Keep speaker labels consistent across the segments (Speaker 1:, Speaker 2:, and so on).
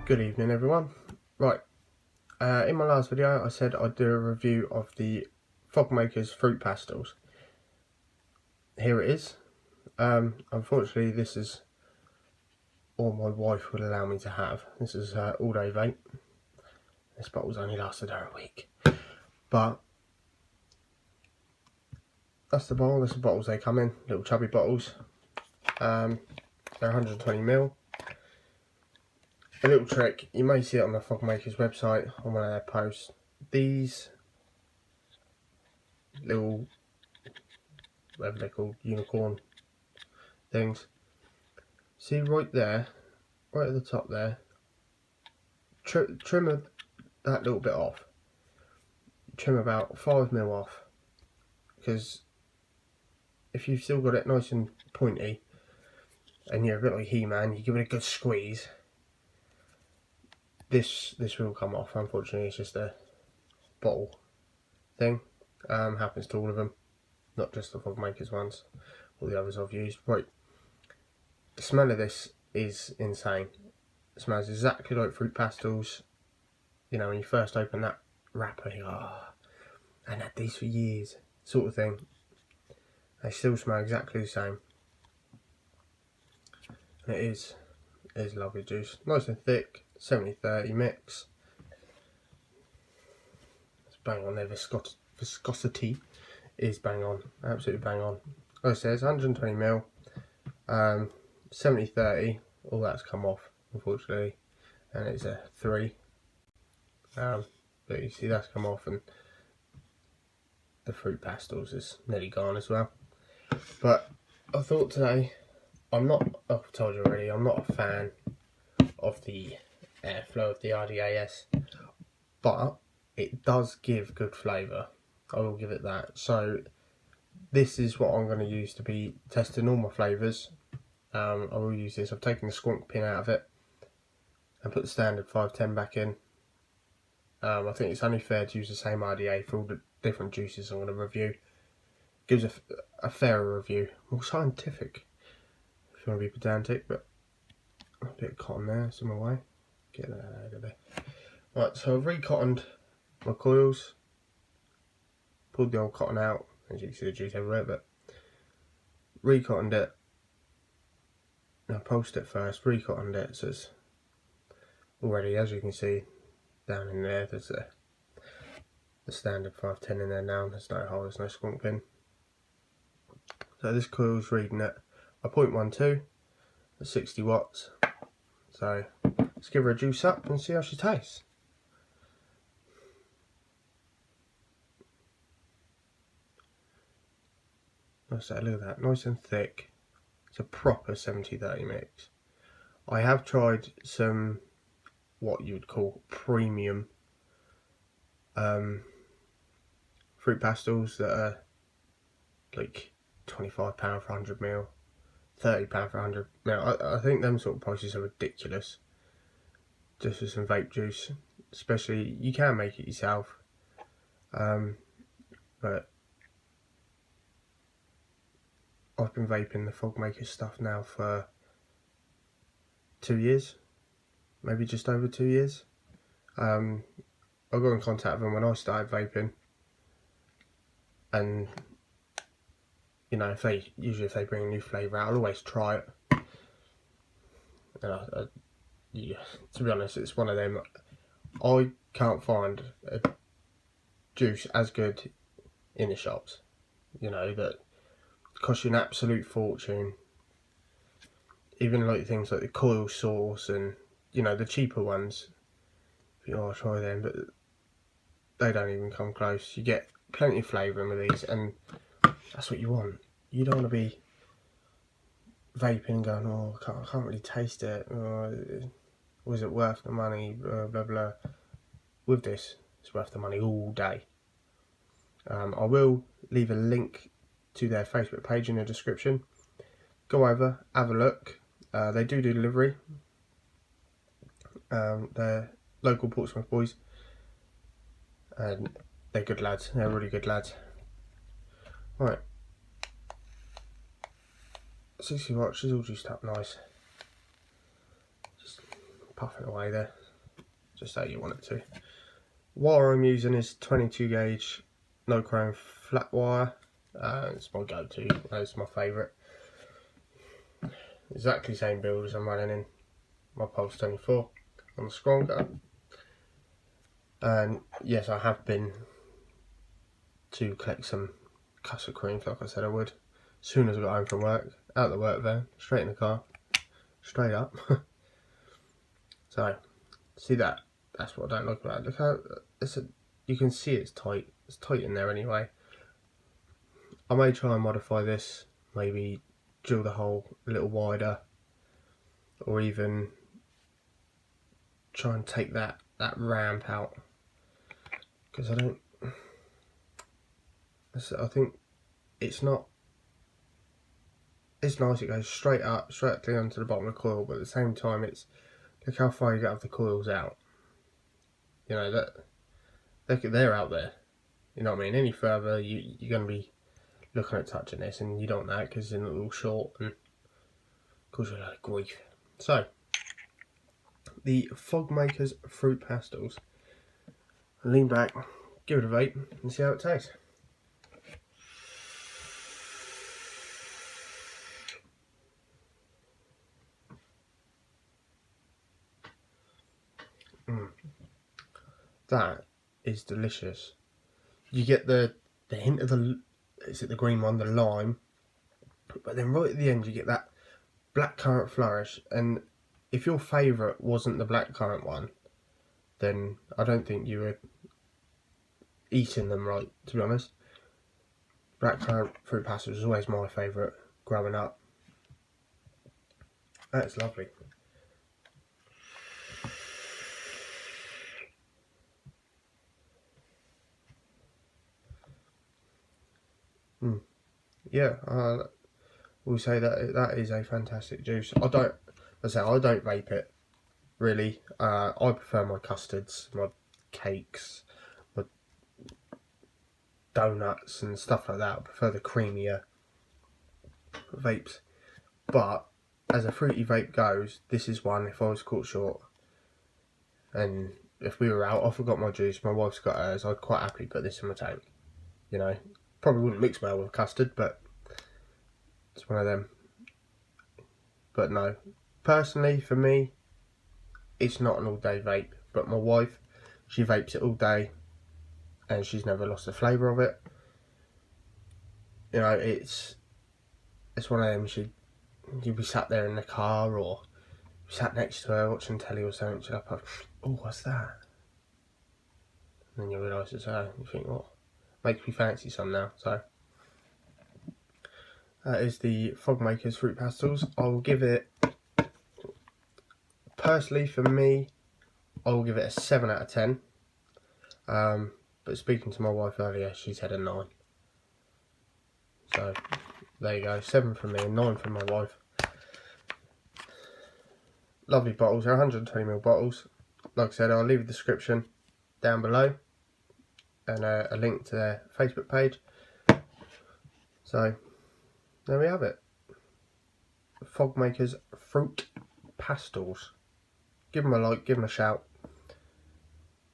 Speaker 1: Good evening everyone. Right, in my last video I said I'd do a review of the Fogmakers fruit pastels. Here it is. Unfortunately this is all my wife would allow me to have. This is all day vape. This bottle's only lasted her a week. But that's the bottle, that's the bottles they come in, little chubby bottles. They're 120ml. A little trick, you may see it on the Fogmakers website on one of their posts. These little, whatever they're called, unicorn things. See right there, right at the top there, trim that little bit off. Trim about 5mm off, because if you've still got it nice and pointy and you're a bit like He-Man, you give it a good squeeze, this will come off. Unfortunately it's just a bottle thing. Happens to all of them, not just the Fogmakers ones, all the others I've used. Right, the smell of this is insane. It smells exactly like fruit pastels. You know, when you first open that wrapper, you go, oh, I haven't had these for years, sort of thing. They still smell exactly the same. And it is lovely juice. Nice and thick, 70-30 mix. It's bang on there, viscosity is bang on, absolutely bang on. Like I said, it's 120ml, 70-30, all that's come off, unfortunately, and it's a 3. But you see that's come off, and the fruit pastels is nearly gone as well. But I thought today, I've told you already, I'm not a fan of the airflow of the RDAS, but it does give good flavour, I will give it that. So this is what I'm going to use to be testing all my flavours. I will use this. I've taken the squonk pin out of it and put the standard 510 back in. I think it's only fair to use the same RDA for all the different juices I'm going to review. Gives a fairer review, more scientific, if you want to be pedantic. But a bit of cotton there, it's in my way. Get that out of there. Right, so I've recottoned my coils, pulled the old cotton out, as you can see the juice everywhere, but recottoned it. I pulsed it first, recottoned it, so it's already, as you can see, down in there, there's the standard 510 in there now, there's no hole, there's no squonk pin. So this coil's reading at a 0.12 at 60 watts. So let's give her a juice up and see how she tastes. So look at that, nice and thick. It's a proper 70-30 mix. I have tried some what you would call premium fruit pastels that are like £25 for 100ml, £30 for 100ml. I think them sort of prices are ridiculous. Just for some vape juice, especially, you can make it yourself, but I've been vaping the Fogmakers stuff now for 2 years, maybe just over 2 years. I got in contact with them when I started vaping, and you know, if they bring a new flavour out, I'll always try it. And yeah, to be honest, it's one of them. I can't find a juice as good in the shops, you know, that cost you an absolute fortune. Even like things like the coil sauce and, you know, the cheaper ones, you know, I'll try them, but they don't even come close. You get plenty of flavour in with these, and that's what you want. You don't want to be vaping and going, oh, I can't really taste it, was it worth the money, blah blah blah. With this, it's worth the money all day. I will leave a link to their Facebook page in the description. Go over, have a look. They do delivery. They're local Portsmouth boys, and they're good lads. They're really good lads. Right, 60 watts, she's all juiced up nice. Just puffing away there, just how you want it to. Wire I'm using is 22 gauge no chrome flat wire. It's my go-to, it's my favourite. Exactly same build as I'm running in my Pulse 24 on the scroll cutter. And yes, I have been to collect some custard creams like I said I would. As soon as I got home from work, out the work van, straight in the car, straight up. So, see that? That's what I don't like about it. Look how you can see it's tight. It's tight in there anyway. I may try and modify this, maybe drill the hole a little wider, or even try and take that ramp out, because I think it's not. It's nice. It goes straight up clean onto the bottom of the coil, but at the same time, look how far you got the coils out. You know that they're out there. You know what I mean? Any further, you're going to be looking at touching this, and you don't know it because it's a little short and cause you a lot of grief. So, the Fogmakers fruit pastels. Lean back, give it a vape, and see how it tastes. That is delicious. You get the hint of is it the green one, the lime, but then right at the end you get that blackcurrant flourish. And if your favourite wasn't the blackcurrant one, then I don't think you were eating them right, to be honest. Blackcurrant fruit pastels was always my favourite growing up. That's lovely. Yeah, we'll say that is a fantastic juice. I don't vape it really. I prefer my custards, my cakes, my donuts and stuff like that. I prefer the creamier vapes. But as a fruity vape goes, this is one. If I was caught short, and if we were out, I forgot my juice, my wife's got hers, I'd quite happily put this in my tank. You know, probably wouldn't mix well with custard, but it's one of them. But no, personally for me, it's not an all-day vape. But my wife, she vapes it all day, and she's never lost the flavour of it. You know, it's one of them. You'd be sat there in the car, or sat next to her watching telly or something. She'd like, oh, what's that? And then you realise it's her. You think, what? Makes me fancy some now. So that is the Fogmakers fruit pastels. I'll give it, personally for me, I'll give it a 7 out of 10. But speaking to my wife earlier, she said a 9. So there you go, 7 from me and 9 from my wife. Lovely bottles, they're 120ml bottles. Like I said, I'll leave a description down below and a link to their Facebook page. So there we have it. Fogmakers fruit pastels. Give them a like, give them a shout.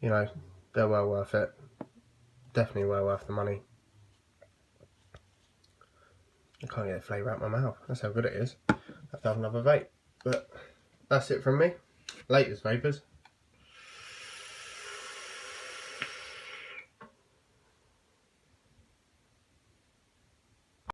Speaker 1: You know, they're well worth it. Definitely well worth the money. I can't get the flavour out of my mouth. That's how good it is. I have to have another vape. But that's it from me. Latest vapors.